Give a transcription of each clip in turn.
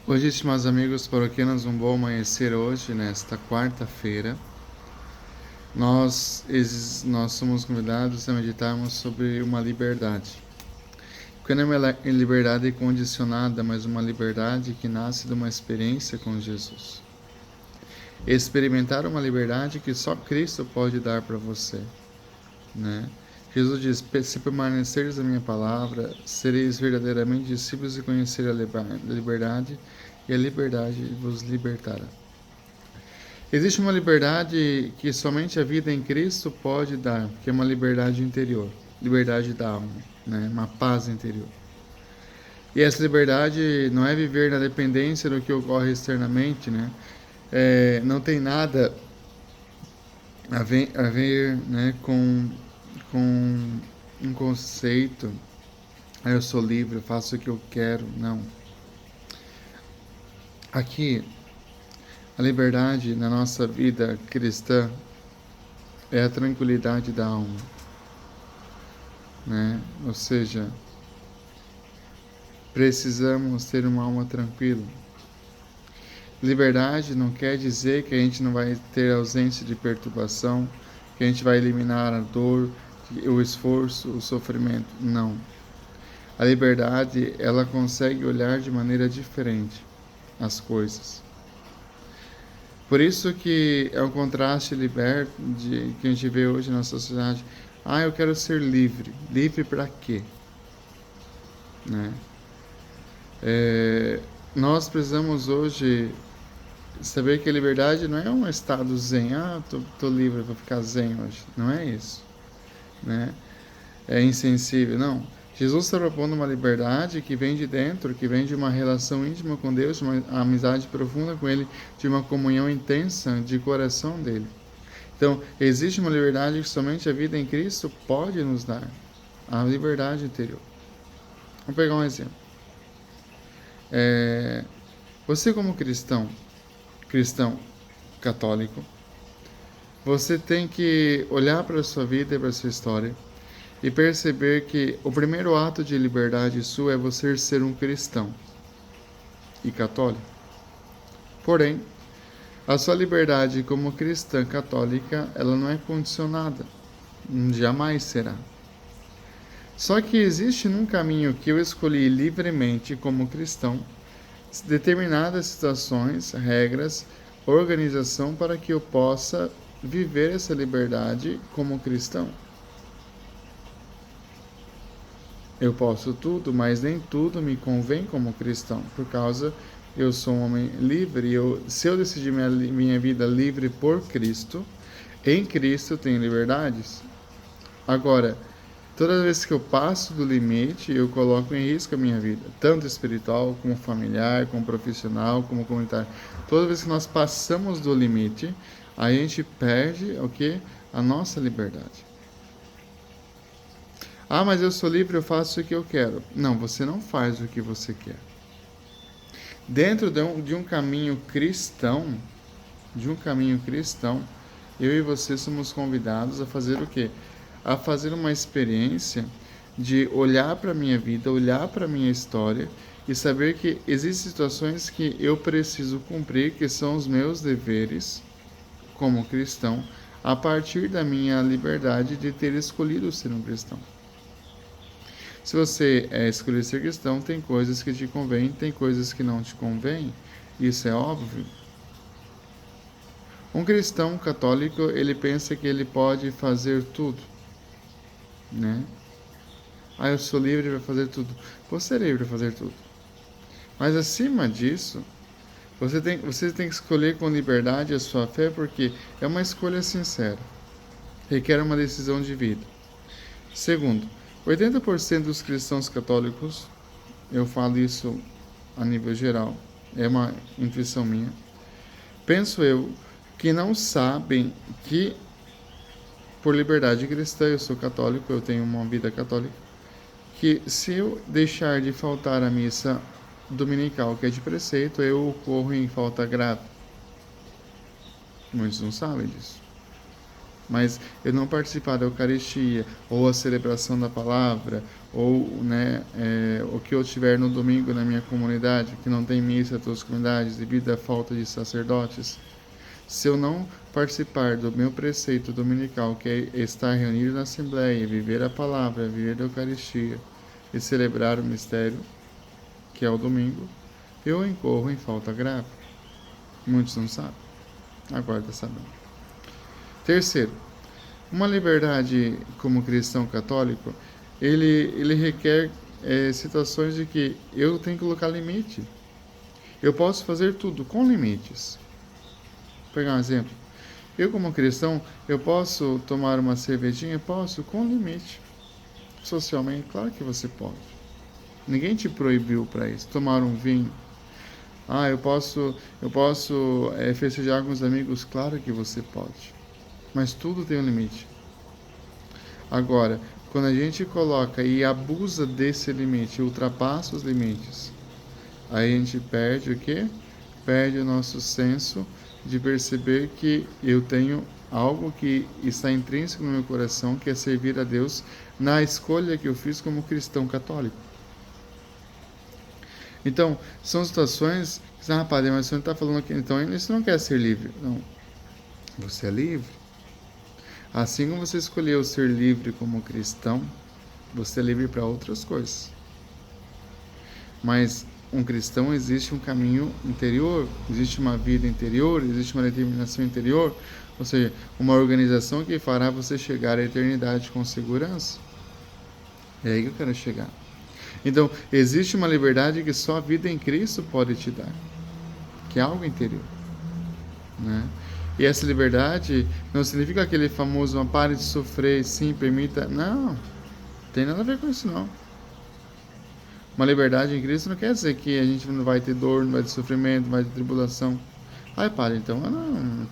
Hoje, estimados amigos paroquianos, um bom amanhecer hoje, nesta quarta-feira. Nós somos convidados a meditarmos sobre uma liberdade. Porque não é uma liberdade condicionada, mas uma liberdade que nasce de uma experiência com Jesus. Experimentar uma liberdade que só Cristo pode dar para você, né? Jesus diz: se permaneceres na minha palavra, sereis verdadeiramente discípulos e conhecer a liberdade, e a liberdade vos libertará. Existe uma liberdade que somente a vida em Cristo pode dar, que é uma liberdade interior, liberdade da alma, né? Uma paz interior. E essa liberdade não é viver na dependência do que ocorre externamente, né? Não tem nada a ver, né, com um conceito, eu sou livre, eu faço o que eu quero, não. Aqui, a liberdade na nossa vida cristã é a tranquilidade da alma, né? Ou seja, precisamos ter uma alma tranquila. Liberdade não quer dizer que a gente não vai ter ausência de perturbação, que a gente vai eliminar a dor, o esforço, o sofrimento. Não. A liberdade, ela consegue olhar de maneira diferente as coisas. Por isso que é um contraste liberto que a gente vê hoje na sociedade. Eu quero ser livre. Livre para quê? Né? Nós precisamos hoje saber que a liberdade não é um estado zen. Tô livre, vou ficar zen hoje. Não é isso. Né? É insensível, não. Jesus está propondo uma liberdade que vem de dentro, que vem de uma relação íntima com Deus, de uma amizade profunda com Ele, de uma comunhão intensa de coração dele. Então, existe uma liberdade que somente a vida em Cristo pode nos dar. A liberdade interior. Vamos pegar um exemplo. Você como cristão católico, você tem que olhar para a sua vida e para a sua história e perceber que o primeiro ato de liberdade sua é você ser um cristão e católico. Porém, a sua liberdade como cristã católica, ela não é condicionada. Jamais será. Só que existe num caminho que eu escolhi livremente como cristão, determinadas situações, regras, organização para que eu possa viver essa liberdade como cristão. Eu posso tudo, mas nem tudo me convém como cristão, por causa eu sou um homem livre. Se eu decidir minha vida livre por Cristo, em Cristo eu tenho liberdades. Agora, toda vez que eu passo do limite, eu coloco em risco a minha vida, tanto espiritual, como familiar, como profissional, como comunitário. Toda vez que nós passamos do limite, a gente perde o quê? A nossa liberdade. Mas eu sou livre, eu faço o que eu quero. Não, você não faz o que você quer. Dentro de um caminho cristão, eu e você somos convidados a fazer o quê? A fazer uma experiência de olhar para a minha vida, olhar para a minha história e saber que existem situações que eu preciso cumprir, que são os meus deveres como cristão, a partir da minha liberdade de ter escolhido ser um cristão. Se você escolher ser cristão, tem coisas que te convêm, tem coisas que não te convêm. Isso é óbvio. Um cristão católico, ele pensa que ele pode fazer tudo, né? Eu sou livre para fazer tudo. Você é livre para fazer tudo. Mas acima disso, você tem que escolher com liberdade a sua fé, porque é uma escolha sincera. Requer uma decisão de vida. Segundo, 80% dos cristãos católicos, eu falo isso a nível geral, é uma intuição minha, penso eu, que não sabem que, por liberdade cristã, eu sou católico, eu tenho uma vida católica, que se eu deixar de faltar a missa dominical, que é de preceito, eu ocorro em falta grave. Muitos não sabem disso. mas eu não participar da Eucaristia, ou a celebração da palavra, ou o que eu tiver no domingo na minha comunidade, que não tem missa em todas as comunidades devido à falta de sacerdotes, se eu não participar do meu preceito dominical, que é estar reunido na Assembleia, viver a palavra, viver a Eucaristia e celebrar o mistério, que é o domingo, eu incorro em falta grave. Muitos não sabem. Agora está sabendo. Terceiro, uma liberdade como cristão católico, ele requer situações de que eu tenho que colocar limite. Eu posso fazer tudo com limites. Vou pegar um exemplo. Eu, como cristão, eu posso tomar uma cervejinha? Posso, com limite. Socialmente, claro que você pode. Ninguém te proibiu para isso. Tomar um vinho. Eu posso festejar com os amigos? Claro que você pode. Mas tudo tem um limite. Agora, quando a gente coloca e abusa desse limite, ultrapassa os limites, aí a gente perde o quê? Perde o nosso senso de perceber que eu tenho algo que está intrínseco no meu coração, que é servir a Deus na escolha que eu fiz como cristão católico. Então, são situações que, rapaz, mas você não está falando aqui, então você não quer ser livre. Não, você é livre. Assim como você escolheu ser livre como cristão, você é livre para outras coisas. Mas um cristão existe um caminho interior, existe uma vida interior, existe uma determinação interior, ou seja, uma organização que fará você chegar à eternidade com segurança. É aí que eu quero chegar. Então, existe uma liberdade que só a vida em Cristo pode te dar, que é algo interior, né? E essa liberdade não significa aquele famoso pare de sofrer, sim, permita. Não tem nada a ver com isso, não. Uma liberdade em Cristo não quer dizer que a gente não vai ter dor, não vai ter sofrimento, não vai ter tribulação. Padre, então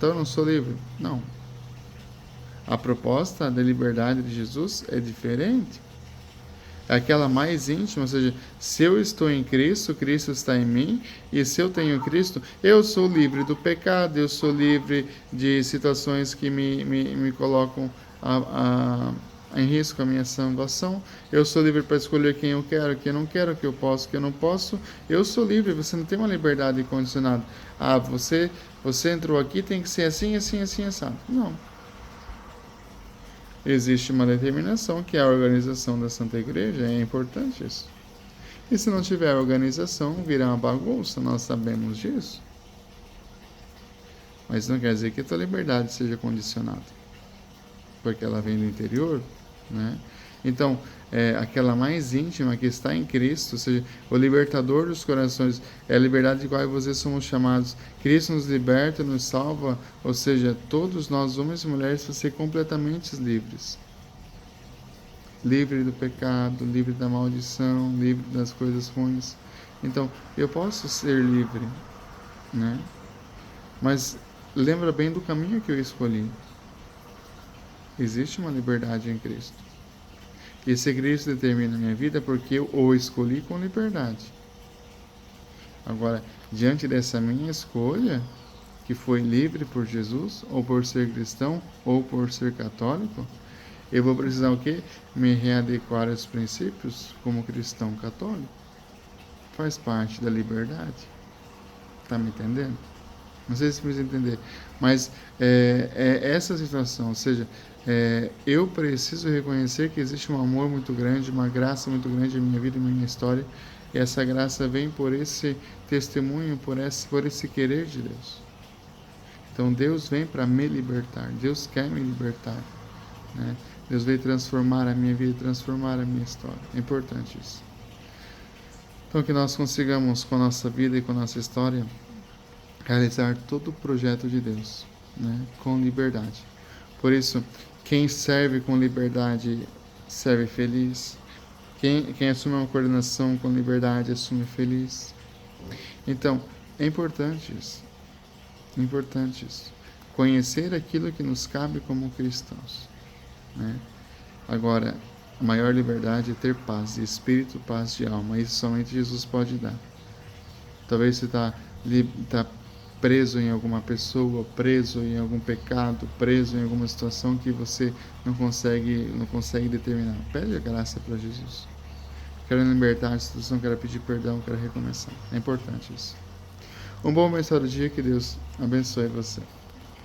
eu não sou livre. Não. A proposta da liberdade de Jesus é diferente. É aquela mais íntima, ou seja, se eu estou em Cristo, Cristo está em mim, e se eu tenho Cristo, eu sou livre do pecado, eu sou livre de situações que me colocam em risco a minha salvação, eu sou livre para escolher quem eu quero, quem eu não quero, que eu posso, que eu não posso, eu sou livre, você não tem uma liberdade condicionada. Você entrou aqui, tem que ser assim, assim, assim, assado. Não. Existe uma determinação que é a organização da Santa Igreja, é importante isso. E se não tiver organização, virá uma bagunça, nós sabemos disso. Mas não quer dizer que a tua liberdade seja condicionada, porque ela vem do interior, né? Então, aquela mais íntima que está em Cristo, ou seja, o libertador dos corações, é a liberdade de qual vocês somos chamados. Cristo nos liberta, nos salva, ou seja, todos nós, homens e mulheres, para ser completamente livres. Livre do pecado, livre da maldição, livre das coisas ruins. Então, eu posso ser livre, né? Mas lembra bem do caminho que eu escolhi. Existe uma liberdade em Cristo. E esse Cristo determina a minha vida porque eu o escolhi com liberdade. Agora, diante dessa minha escolha, que foi livre por Jesus, ou por ser cristão, ou por ser católico, eu vou precisar o quê? Me readequar aos princípios como cristão católico. Faz parte da liberdade. Tá me entendendo? Não sei se você entender, mas essa situação, ou seja, eu preciso reconhecer que existe um amor muito grande, uma graça muito grande em minha vida e minha história, e essa graça vem por esse testemunho, por esse querer de Deus. Então Deus vem para me libertar, Deus quer me libertar, né? Deus veio transformar a minha vida, transformar a minha história. É importante isso. Então que nós consigamos com a nossa vida e com a nossa história realizar todo o projeto de Deus, né, com liberdade. Por isso, quem serve com liberdade serve feliz. Quem assume uma coordenação com liberdade assume feliz. Então, é importante isso. É importante isso. Conhecer aquilo que nos cabe como cristãos, né? Agora, a maior liberdade é ter paz de espírito, paz de alma. Isso somente Jesus pode dar. Talvez você está preso em alguma pessoa, preso em algum pecado, preso em alguma situação que você não consegue determinar. Pede a graça para Jesus. Quero libertar a situação, quero pedir perdão, quero recomeçar. É importante isso. Um bom abençoado dia, que Deus abençoe você.